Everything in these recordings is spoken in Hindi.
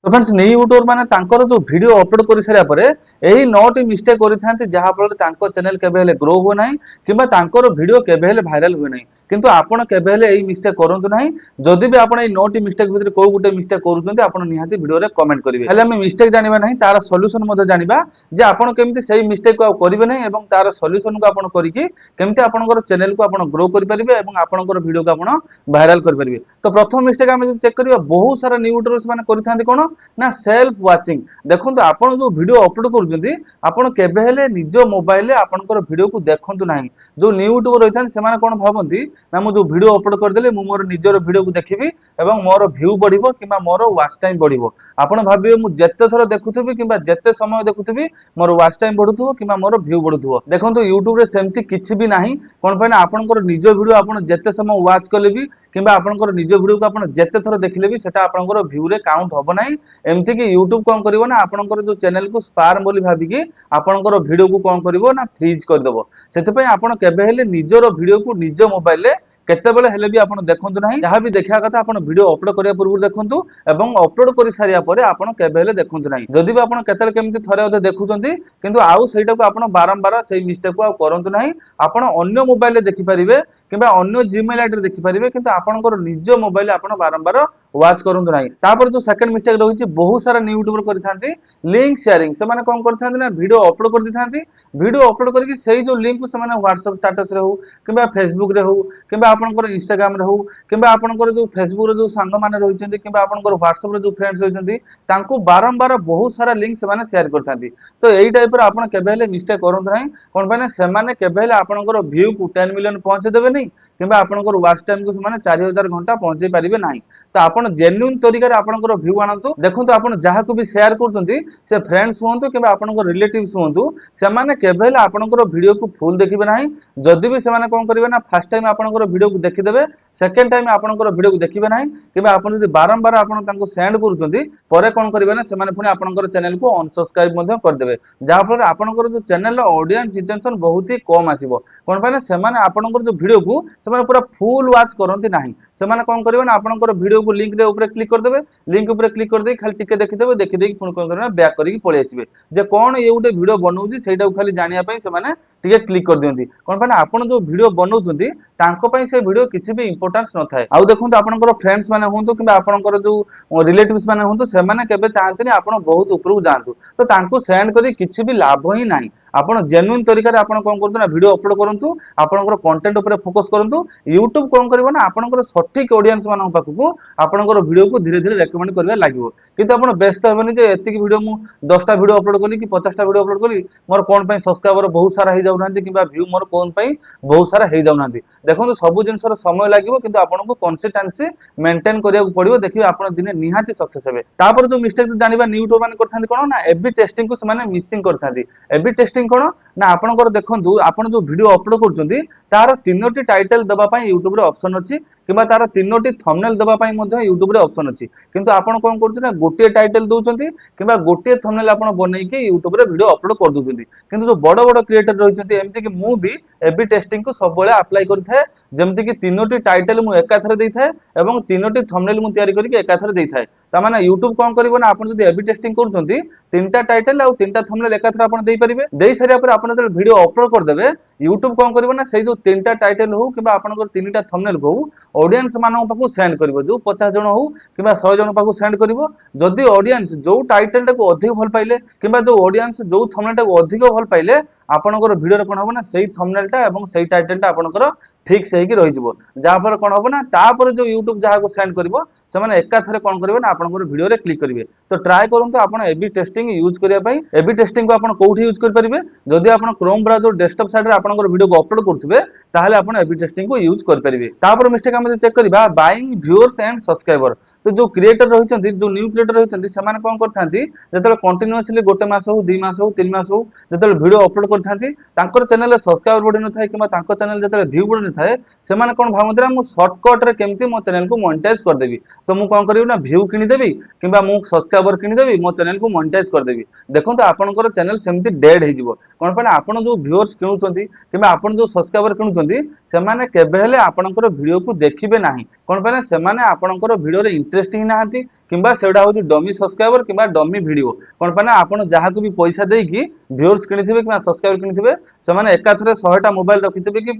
तो फ्रेंड्स न्यू यूट्यूबर माने तांकर जो वीडियो अपलोड कर सारा पर यही 9टी मिस्टेक करथांती जहा फल तांको चैनल केबे हेले ग्रो हो नाही किबा तांकर वीडियो केबे हेले वायरल हो नाही किंतु आपण केबे हेले एही मिस्टेक करंतु नाही जदि भी आपण एही 9टी मिस्टेक भितर को गुटे मिस्टेक करूचंती आपण निहाती वीडियो रे कमेंट करिवे हेले हम मिस्टेक जानिबा नाही तार सॉल्यूशन मते जानिबा जे आपण केमति सेही मिस्टेक को करिवे नाही एवं तार सॉल्यूशन को आपण करिकि केमति आपनकर चैनल को आपण ग्रो करि परिबे एवं आपनकर वीडियो को आपण वायरल करि परिबे। तो प्रथम मिस्टेक हम चेक करिवा बहुत सारा न्यू यूट्यूबर्स माने करिथांती कोन ना सेल्फ वाचिंग देखो आपण जो वीडियो अपलोड करूछंती आपण केबे हेले निज मोबाइल रे आपनकर वीडियो को देखंतु नाही जो न्यू यूट्यूबर रहिथान से माने कोन भाबंती ना मु जो वीडियो अपलोड कर देले मु मोर निजर वीडियो को देखिबी एवं मोर व्यू बढ़िबो किबा मोर वॉच टाइम बढ़िबो आपण भाबिबे मु जत्ते थरो देखुथबी किबा जत्ते समय देखुथबी मोर वॉच टाइम बढ़ुथबो किबा मोर व्यू बढ़ुथबो देखंतु यूट्यूब रे सेमति किछि भी नाही कोन पय ना आपनकर निज वीडियो आपण जत्ते समय वॉच करले भी किबा आपनकर निज वीडियो को आपण जत्ते थरो देखले भी सेटा आपनकर व्यू रे काउंट होबो नाही एमती कि यूट्यूब कौन करिवो ना आपनकर जो चैनल को स्पाम बोली भाबिकी आपनकर वीडियो को कौन करिवो ना फ्रीज कर देबो सेते पय आपण केबे हेले निजरो वीडियो को निज मोबाइल रे केते बेले हेले भी आपण देखंतु नाही जहा भी देखा कथा आपण वीडियो अपलोड करिया पूर्व देखंतु एवं अपलोड करि सारिया परे आपण केबे हेले देखंतु नाही जदि भी आपण केते केमति थरे अधे देखुचंती किंतु आउ सेटा को आपण बारंबार सेही मिस्टेक को आ करंतु नाही आपण अन्य मोबाइल रे देखि परिबे किबा अन्य जीमेल आईडी रे देखि परिबे किंतु आपनकर निज मोबाइल आपण बारंबार वाच करंतु नाही तापर जो सेकंड मिस्टेक रहिछि बहुत सारा न्यू यूट्यूबर करथांती लिंक शेयरिंग से माने कोन करथांती ना वीडियो अपलोड कर दिथांती वीडियो अपलोड करके सेही जो लिंक को से माने व्हाट्सएप स्टेटस रे हो किबा फेसबुक रे हो किबा आपनकर इंस्टाग्राम रे हो किबा आपनकर जो फेसबुक रे जो संग माने रहिचंती किबा आपनकर व्हाट्सएप रे जो फ्रेंड्स रहिचंती तांको बारंबार बहुत सारा लिंक से माने शेयर करथांती तो एही टाइप रे आपण केबे हेले मिस्टेक करंतु नाही कोन माने से माने केबे हेले आपनकर व्यू को 10 मिलियन पहुंचे देबे नहीं किबा आपनकर वॉच टाइम को से माने 4000 घंटा पहुंचे परिबे नाही तो आपण जेन्युइन तरीका रे आपनकर व्यू आनंतु देखंतु आपण जहा को भी शेयर करचंती से फ्रेंड्स हुंतु किबा आपनकर रिलेटिव्स हुंतु से माने केबे हेले आपनकर वीडियो को फुल देखिबे नाही जदि भी से माने कोन करिवे ना फर्स्ट टाइम आपनकर वीडियो को देखि देबे सेकंड टाइम आपनकर वीडियो को देखिबे नाही किबा आपण जदि बारंबार आपण तांको सेंड करूचंती परे कोन करिवे ना से माने पुनी आपनकर चैनल को अनसब्सक्राइब मध्ये कर देबे जहा फल आपनकर जो चैनल रो ऑडियंस रिटेंशन बहुत ही कम आसीबो कोन पाने से माने आपनकर जो वीडियो को से माने पूरा फुल वॉच करंती नाही से माने कोन करिवे ना आपनकर वीडियो को लिंक रे ऊपर क्लिक कर देबे लिंक ऊपर क्लिक कर दे खाली टिके देखि देबे देखि देकी पुनी कोन करना बैक करिक पळे आसीबे जे कोन ये उटे वीडियो बनौजी सेटा को खाली जानिया पई से माने टिके क्लिक कर दियंती कोन पाने आपण जो वीडियो बनौचंती तांको पई से वीडियो किछि भी इंपोर्टेंस न थाए आउ देखंतु आपनकर फ्रेंड्स माने होंतु किबा आपनकर जो रिलेटिव्स माने होंतु से माने केबे चाहंतनी आपण बहुत ऊपर जांतु तो तांको सेंड करी किछि भी लाभ ही नाही आपण जेन्युइन तरीका रे आपण कोन करतु ना वीडियो अपलोड करंतु आपनकर कंटेंट ऊपर फोकस करंतु YouTube कोन करबो ना आपनकर सठिक ऑडियंस मानन पाखु आपनकर वीडियो को धीरे धीरे रेकमेंड करबा लागिवो किंतु आपण व्यस्त हेबनी जे एतिक वीडियो मु 10टा वीडियो अपलोड कली कि 50टा वीडियो अपलोड कली मोर कोन पई सब्सक्राइबर बहुत सारा हे जाउ नांती किबा व्यू मोर कोन पई बहुत सारा हे जाउ नांती देखंतु सब जिंसर समय लागिवो किंतु आपनको कंसिस्टेंसी मेंटेन करिया पड़िवो देखिबे आपण दिने निहाती सक्सेस हेबे तापर जो मिस्टेक जानिबा न्यू यूट्यूबर माने करथांती कोन ना एबी टेस्टिंग को से माने मिसिंग करथांती एबी टेस्टिंग कोन ना आपनकर देखंतु आपण जो वीडियो अपलोड करचंती तार तीनोटी टाइटल दबा पई YouTube रे ऑप्शन अछि किबा तार तीनोटी थंबनेल दबा पई मध्ये YouTube रे ऑप्शन अछि किंतु आपण कोन करछु ना गोटे टाइटल दउचंती किबा गोटे थंबनेल आपण बनै के YouTube रे वीडियो अपलोड कर दउचंती किंतु जो बड़ बड़ क्रिएटर रहिचंती एमति कि मु भी एबी टेस्टिंग को सब बेले अप्लाई करथाय जेमति कि तीनोटी टाइटल मु एकाथरे देइथाय एवं तीनोटी थंबनेल मु तयारी करिके एकाथरे देइथाय ता माने YouTube कोन करिवो ना आपण जदि एबी टेस्टिंग करूचंती तीनटा टाइटल आ तीनटा थंबनेल एकाथरे आपण देइ परिबे देइ सारिया पर आपण जदि वीडियो अपलोड कर देबे YouTube कोन करिवो ना सेई जो तीनटा टाइटल हो किबा आपनकर तीनटा थंबनेल हो ऑडियंस मानन पाखु सेंड करिवो जो 50 जण हो किबा 100 जण पाखु सेंड करिवो जदि ऑडियंस जो टाइटल टाको अधिक भल पाइले किबा जो ऑडियंस जो थंबनेल टाको अधिक भल पाइले आपनकर वीडियो रे कोन होबो ना सेई थंबनेल टा एवं सेई टाइटल टा आपनकर फिक्स हेकी रहि जिवो जा पर कोन होबो ना तापर जो YouTube जहा को सेंड करिवो से माने एका थरे कोन करिवो ना आपनकर वीडियो रे क्लिक करिवे तो ट्राई करंतु आपण एबी टेस्टिंग यूज करिया पई एबी टेस्टिंग को आपण कोठी यूज कर परिबे जदि आपण क्रोम ब्राउजर डेस्कटॉप साइड रे आपनकर वीडियो को अपलोड करथुबे ताहले आपण एबी टेस्टिंग को यूज कर परिबे तापर मिस्टेक हम चेक करबा बाइंग व्यूअर्स एंड सब्सक्राइबर तो जो क्रिएटर रहिचंती जो न्यू क्रिएटर रहिचंती से माने कोन करथांती जेतले कंटीन्यूअसली गोटे मास हो 2 मास हो 3 मास हो जेतले वीडियो अपलोड करथांती तांकर चैनल रे सब्सक्राइबर बढी न थाए किबा तांकर चैनल जेतले व्यू बढी न थाए से माने कोन भावंतरा मु शॉर्टकट रे केमती मो चैनल को मोनेटाइज कर देबी तो मु कोन करिवि ना व्यू किनि देबी किबा मु सब्सक्राइबर किनि देबी मो चैनल को मोनेटाइज कर देबी देखो तो आपनकर चैनल सेमती डेड हे जिवो कोन पने आपण जो व्यूअर्स किनुचंती किबा आपण जो सब्सक्राइबर किनुचंती से माने केबे हेले आपनकर वीडियो को देखिबे नाही कोन पने से माने आपनकर वीडियो रे इंटरेस्टिंग नाहंती किंबा सेटा हूँ डमी सब्सक्राइबर किंबा डमी वीडियो कौन पाना आपन जहाँ को भी पैसा देकी व्यूअर्स किनिथिबे किंबा सब्सक्राइबर किनिथिबे सेमाने एकाथरे 100टा मोबाइल रखिथिबे कि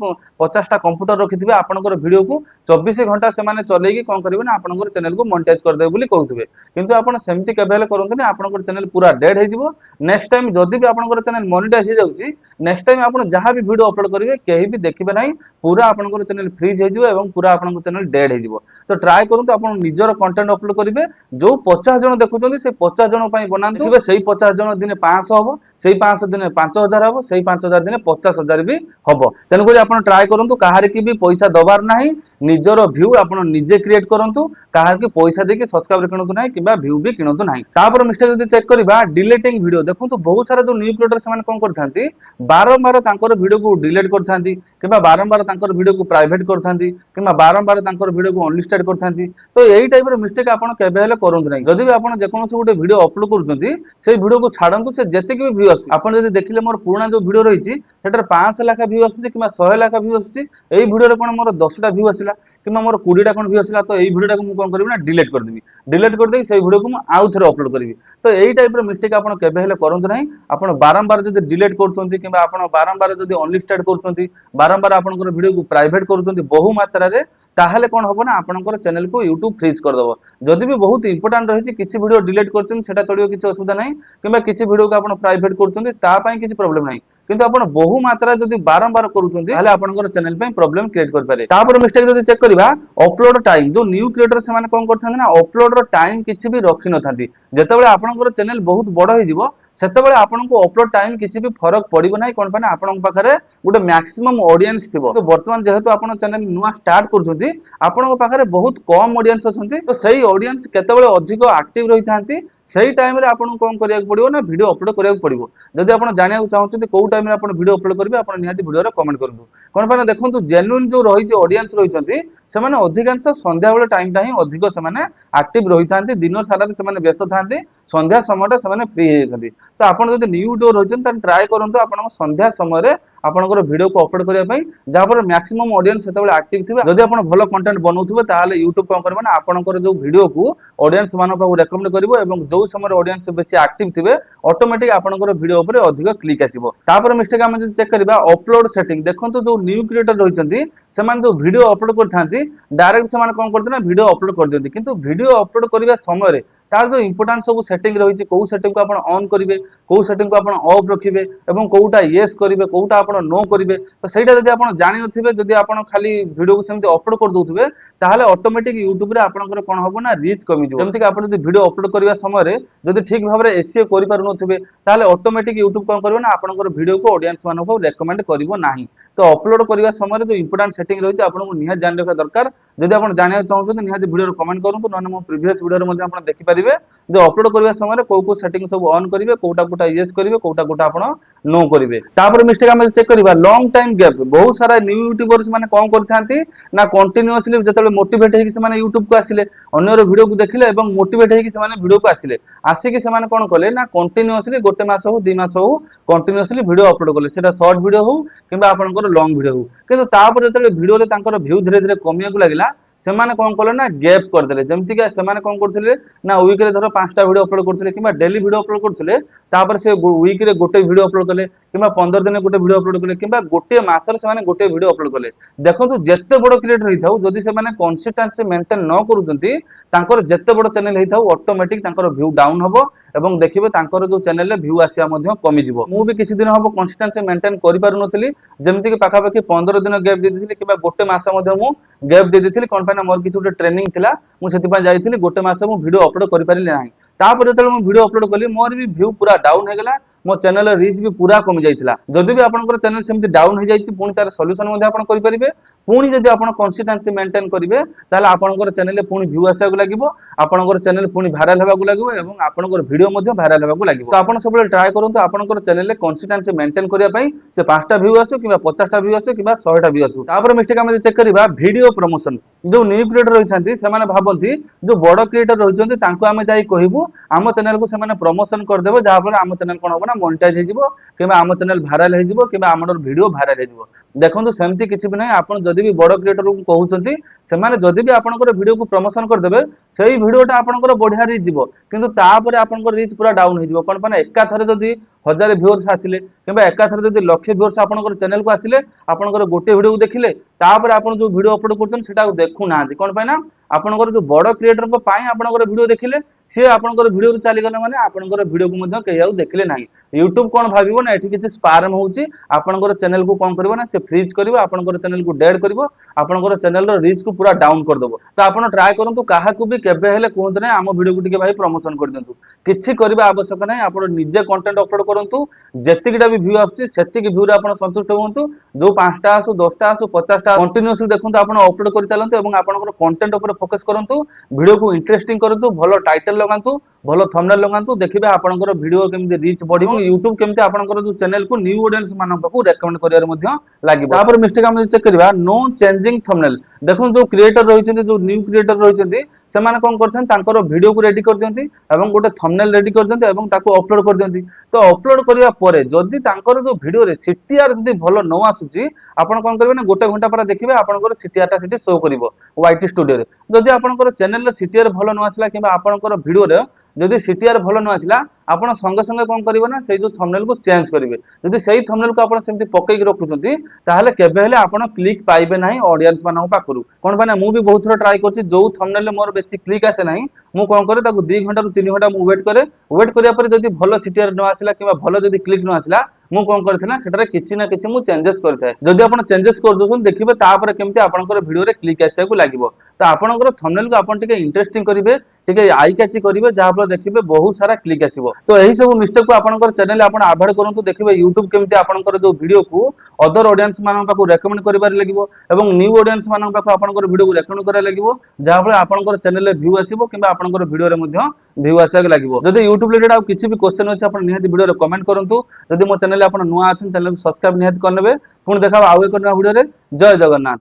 50टा कंप्यूटर रखिथिबे आपनकर वीडियो को 24 घंटा सेमाने चलेगी कोन करिवे ना आपनकर चैनल को मोनेटाइज कर देबे बोली कहउथिबे किंतु आपन सेमति केबेले करंतु ना आपनकर चैनल पूरा डेड हे जिवो नेक्स्ट टाइम जदी भी आपनकर चैनल मोनेटाइज हे जाउची नेक्स्ट टाइम आपन जहाँ भी वीडियो अपलोड करिवे केही भी देखिबे नाही पूरा आपनकर चैनल फ्रीज हे जिवो एवं पूरा आपनकर चैनल डेड हे जिवो तो ट्राई करंतु आपन निजर कंटेंट अपलोड करिवे जो 50 जन देखुचंदी से 50 जन पई बनांतु देखिबे सेही 50 जन दिने 500 हबो सेही 500 दिने 5000 हबो सेही 5000 दिने 50000 भी हबो तेनु कोइ आपन ट्राई करंतु काहार की भी पैसा दबार नाही निजर व्यू आपन निजे क्रिएट करंतु काहार की पैसा देके सब्सक्राइबर किनतु नाही किबा व्यू भी किनतु नाही तापर मिस्टेक जदी चेक करबा डिलीटिंग वीडियो देखंतु बहुत सारा जो न्यू क्रिएटर से कोन करथांती बारंबार तांकर वीडियो को डिलीट करथांती किबा बारंबार तांकर वीडियो को प्राइवेट करथांती किबा बारंबार तांकर वीडियो को अनलिस्टेड करथांती तो एही टाइप रो मिस्टेक आपन केबे हेले करंतु नाही जदी भी आपन जे कोनोसे गुटे वीडियो अपलोड करूचंती से वीडियो को छाडंतु से जते भी व्यू आछी आपन जदी देखिले मोर पुराना जो वीडियो रहिची सेटर 500 लाख व्यू आछी किबा 100 लाख व्यू आछी एही वीडियो रे कोन मोर 10टा व्यू आसिला किबा मोर 20टा कोन व्यू आसिला तो एही वीडियो को मु कोन करबी ना डिलीट कर देबी डिलीट कर देई से वीडियो को मु आउ थरे अपलोड करबी तो एही टाइप रो मिस्टेक आपन केबे हेले करंतु नाही आपन बारंबार जदी डिलीट करचंती किबा आपन बारंबार जदी अनलिस्टेड करचंती बारंबार आपनकर वीडियो को प्राइवेट करचंती बहु मात्रा रे ताहले कोन होबो ना आपनकर चैनल को YouTube फ्रीज कर दबो जदी भी बहुत इंपोर्टेंट रहिची किछि वीडियो डिलीट करचंती सेटा चलियो किछि असुविधा नाही किबा किछि वीडियो को आपन प्राइवेट करचंती ता पई किछि प्रॉब्लम नाही किंतु आपण बहु मात्रा जदी बारंबार करूचंती ताले आपनकर चैनल पे प्रॉब्लम क्रिएट कर पारे तापर मिस्टेक जदी चेक करबा अपलोड टाइम जो न्यू क्रिएटर से माने कोन करथांती ना अपलोड रो टाइम किछि भी रखि न थांती जेतेबेले आपनकर चैनल बहुत बड़ होई जिवो सेतेबेले आपनको अपलोड टाइम किछि भी फरक पड़िबो नाही कोन पाने आपनक पाखरे गुटे मैक्सिमम ऑडियंस थिबो तो वर्तमान जेहेतु आपण चैनल नुवा स्टार्ट करछंती आपनक पाखरे बहुत कम ऑडियंस अछंती तो सेही ऑडियंस केतेबेले अधिक एक्टिव रहि थांती सेही टाइम रे आपन कोन करिया पड़िबो ना वीडियो अपलोड करिया पड़िबो जदी आपण जानिया चाहउछंती को टाइम रे आपण वीडियो अपलोड करबे आपण निहाती वीडियो रे कमेंट करबो कोन पाने देखंतु जेन्युइन जो रहि जे ऑडियंस रहिचंती से माने अधिकांश संध्या बेले टाइम ता ही अधिक से माने एक्टिव रहि थांती दिन सारा से माने व्यस्त थांती संध्या समयटा से माने फ्री हे थांती तो आपण जदी न्यू वीडियो रहिचंती त ट्राई करंतु आपण संध्या समय रे आपनकर वीडियो को अपलोड करिया पई जा पर मैक्सिमम ऑडियंस सेतेबेले एक्टिव थिबे जदी आपण भलो कंटेंट बनाउथिबे ताहाले YouTube कोन करबे ना आपनकर जो वीडियो को ऑडियंस मानन पाउ रेकमेंड करिवो एवं जो समय ऑडियंस बेसी एक्टिव थिबे ऑटोमेटिक आपनकर वीडियो ऊपर अधिक क्लिक आसीबो तापर मिस्टेक हम जे चेक करबा अपलोड सेटिंग देखंतु जो न्यू क्रिएटर रहिचंती सेमान जो वीडियो अपलोड करथांती डायरेक्ट सेमान कोन करथि ना वीडियो अपलोड कर दियंती किंतु वीडियो अपलोड करिवा समय रे तार जो इंपोर्टेंट सब सेटिंग रहिछि को सेटिंग को आपण ऑन करिवे को सेटिंग को आपण ऑफ रखिवे एवं कोउटा यस करिवे कोउटा आपण नो करिवे तो सेटा जदी आपण जानि नथिबे जदी आपण खाली वीडियो को सेमति अपलोड कर दोथिबे ताहाले ऑटोमेटिक YouTube रे आपनकर कोन होबो ना रीच कमी जो जेमति कि आपण जदी वीडियो अपलोड करिवा समय रे जदी ठीक भाबरे एसईओ करि पारु नथिबे ताहाले ऑटोमेटिक YouTube कोन करबो ना आपनकर वीडियो को ऑडियंस मानको को रेकमेंड करिवो नाही तो अपलोड करिवा समय रे जो इंपोर्टेंट सेटिंग रहिछि आपन को निहा जानि रखा दरकार जदी आपण जानिया चाहउछन निहा वीडियो रे कमेंट करंतु नने मो प्रीवियस वीडियो रे मध्ये आपण देखि परिबे जो अपलोड करिवा समय रे को सेटिंग सब ऑन करिवे कोटा कोटा यस करिवे कोटा कोटा आपण नो करिवे तापर मिस्टेक हम चेक करबा लॉन्ग टाइम गैप बहुत सारा न्यू यूट्यूबर्स माने कोन करथांती ना कंटीन्यूअसली जेतेबेले मोटिवेट हेकि से माने यूट्यूब को आसिले अन्यर वीडियो को देखिले एवं मोटिवेट हेकि से माने वीडियो को आसिले आसी कि से माने कोन कले ना कंटीन्यूअसली गोटे मास हो 2 मास हो कंटीन्यूअसली वीडियो अपलोड कले सेटा शॉर्ट वीडियो हो किबा आपनकर लॉन्ग वीडियो हो किंतु तापर जेतेबेले वीडियो रे तांकर व्यू धीरे धीरे कमिया को लागिला से माने कोन कले ना गैप कर देले जेमति कि से माने कोन करथिले ना वीक रे धरो 5टा वीडियो अपलोड करथिले किबा डेली वीडियो अपलोड करथिले तापर से वीक रे गोटे वीडियो अपलोड कले किबा 15 दिन गोटे वीडियो अपलोड कले किबा गोटे मास रे से माने गोटे वीडियो अपलोड कले देखंतु जत्ते बड़ क्रिएटर हिथाउ जदी से माने कंसिस्टेंसी मेंटेन न करूजंती तांकर जत्ते बड़ चैनल हिथाउ ऑटोमेटिक तांकर व्यू डाउन होबो एवं देखिबे तांकर जो चैनल रे व्यू आसिया मध्ये कमी जिवो मु भी किछि दिन हबो कंसिस्टेंसी मेंटेन करि पारु नथली जेमति कि पाखा पाखी 15 दिन गैप दे दिथिली किबा गोटे मास मध्ये मु गैप दे दिथिली कोन पाना मोर किछि उटे ट्रेनिंग थिला मु सेति पा जाईथिली गोटे मास मु वीडियो अपलोड करि पारिले नाही तापर जेतले मु वीडियो अपलोड कली मोर भी व्यू पूरा डाउन हे गेला मो चैनल रीच भी पूरा कमी जाइतिला जदि भी आपनकर चैनल सेमति डाउन हे जाइछि पुनी तार सॉल्यूशन मध्ये आपण करि परिबे पुनी जदि आपण कंसिस्टेंसी मेंटेन करिवे ताले आपनकर चैनल पुनी व्यू आसा को लागिवो आपनकर चैनल पुनी वायरल हेबा को लागिवो एवं आपनकर वीडियो मध्ये वायरल हेबा को लागिवो तो आपण सबले ट्राई करंतु आपनकर चैनल रे कंसिस्टेंसी मेंटेन करिया पई से 5टा व्यू आसो किबा 50टा व्यू आसो किबा 100टा व्यू आसो तापर मिस्टेक हम चेक करबा वीडियो प्रमोशन जो न्यू क्रिएटर रहिछंती से माने भाबंती जो बड़ क्रिएटर रहिछंती तांको हम जाई कहिबु हम चैनल को से माने प्रमोशन कर देबो जा पर हम चैनल कोन होबो ना ना मोनेटाइज हो किंबा आम चैनल भाइराल हो किंबा आमर वीडियो भाइराल हो देखो सेमती किसी भी ना आप जदि भी बड़ क्रिएटर को कहते से जदि भी आपंकर वीडियो को प्रमोशन करदे से भिडटा आपंकर बढ़िया रीच जीव किंतु तापर आपंकर रीच पूरा डाउन हो कौन पाना एका थरे जदि 1000 व्यूअर्स आसिले किंबा एका थरे जदि लक्ष व्यूअर्स आपंकर चैनल को आसिले आपंकर गोटे वीडियो को देखिले तापर आपन जो वीडियो अपलोड करछन सेटा देखु ना कौन पाई ना आपंकर जो बड़ क्रिएटर को पाई आपंकर वीडियो देखिले सी आपंकर वीडियो रू चली गले माने आपंकर वीडियो को मध्य कहिया देखिले नाही यूट्यूब कौन भाविबो ना एठी किछि स्पैम होउची आपनकर चैनल को कौन करबो ना से फ्रीज करबो आपनकर चैनल को डेड करबो आपनकर चैनल रो रीच को पूरा डाउन कर देबो तो आपन ट्राई करंतु काहा को भी केबे हेले कहंत नै हम वीडियो को टिके भाई प्रमोशन कर देंतु किछि करबा आवश्यक नै आपन निजे कंटेंट अपलोड करंतु जेतिकिटा भी व्यू आछी सेतिकि व्यू रे आपन संतुष्ट होंतु जो 5टा आसु 10टा आसु 50टा कंटीन्यूअसली देखंतु आपन अपलोड कर चलंतु एवं आपनकर कंटेंट ऊपर फोकस करंतु वीडियो को इंटरेस्टिंग करंतु भलो टाइटल लगांतु भलो थंबनेल लगांतु देखिबे आपनकर वीडियो केमि रीच बढ़िबो YouTube केमति आपनकर जो चैनल को न्यू ऑडियंस मानन को रेकमेंड करियार मध्ये लागिबो तापर मिस्टेक हम चेक करबा नो चेंजिंग थंबनेल देखो जो क्रिएटर रहिछन्ती जो न्यू क्रिएटर रहिछन्ती से माने कोन करछन तांकर वीडियो को रेडी कर दियंती एवं गोटे थंबनेल रेडी कर दियंती एवं ताको अपलोड कर दियंती तो अपलोड करिया परे जदी तांकर जो वीडियो रे सीटीआर जदी भलो न आसुची आपण कोन करबे ना गोटे घंटा पर देखिबे आपनकर सीटीआर टा सिटी शो करिवो वाईटी स्टूडियो रे जदी आपनकर चैनल रे सीटीआर भलो न आसला किबा आपनकर वीडियो रे जदि सीटीआर भलो न आसला आपण संगे संगे कोन करिवो ना से जो थंबनेल को चेंज करिवे जदि सेही थंबनेल को आपण सेमति पकई के रखुचंती ताहाले केबे हेले आपण क्लिक पाइबे नाही ऑडियंस मानन पाखरु कोन बाने मु भी बहुत थोड़ा ट्राई करछि जो थंबनेल मोर बेसी क्लिक आसे नाही मु कोन करे ताको 2 घंटा रु 3 घंटा मु वेट करिया पर जदि भलो सीटीआर न आसला किबा भलो जदि क्लिक न आसला मु कोन करथिना सेटारे किछि ना किछि मु चेंजेस करथाय जदि आपण चेंजेस कर दोसन देखिबे तापर केमति आपनकर वीडियो रे क्लिक आसे को लागिवो तो आपनकर थंबनेल को आपण टिके इंटरेस्टिंग करिवे टिके आई कैची करिवे जहा पर देखिबे बहुत सारा क्लिक आसीबो तो एही सब मिस्टेक को आपनकर चैनल आपण अवॉइड करंतु देखिबे YouTube केमति आपनकर जो वीडियो को अदर ऑडियंस मानन पाको रेकमेंड करिबार लागिवो एवं न्यू ऑडियंस मानन पाको आपनकर वीडियो को रेकमेंड करा लागिवो जहा पर आपनकर चैनल रे व्यू आसीबो किबा आपनकर वीडियो रे मध्ये व्यू आसे लागिवो जदि YouTube रिलेटेड आ किछि भी क्वेश्चन अछि आपण निहाती वीडियो रे कमेंट करंतु जदि मो चैनल रे आपण नुवा आछन चैनल को सब्सक्राइब निहाती करनेबे पुन देखाबो आउ एक नया वीडियो रे जय जगन्नाथ।